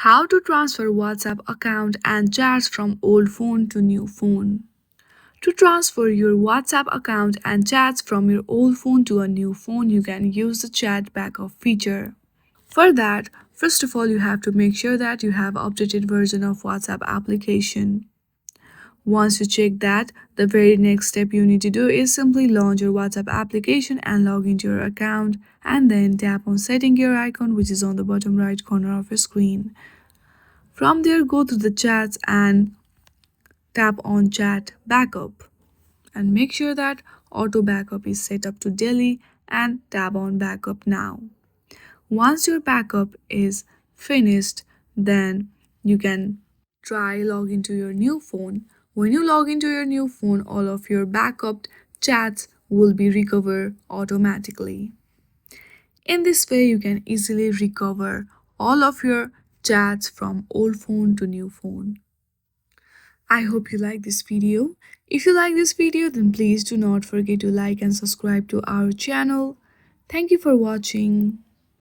How to transfer WhatsApp account and chats from old phone to new phone. To transfer your WhatsApp account and chats from your old phone to a new phone, you can use the chat backup feature. For that, first of all, you have to make sure that you have updated version of WhatsApp application. Once you check that, the very next step you need to do is simply launch your WhatsApp application and log into your account, and then tap on setting your icon, which is on the bottom right corner of your screen. From there, go to the chats and tap on chat backup and make sure that auto backup is set up to daily and tap on backup now. Once your backup is finished, then you can try log into your new phone. When you log into your new phone, all of your backup chats will be recovered automatically. In this way, you can easily recover all of your chats from old phone to new phone. I hope you like this video. If you like this video, then please do not forget to like and subscribe to our channel. Thank you for watching.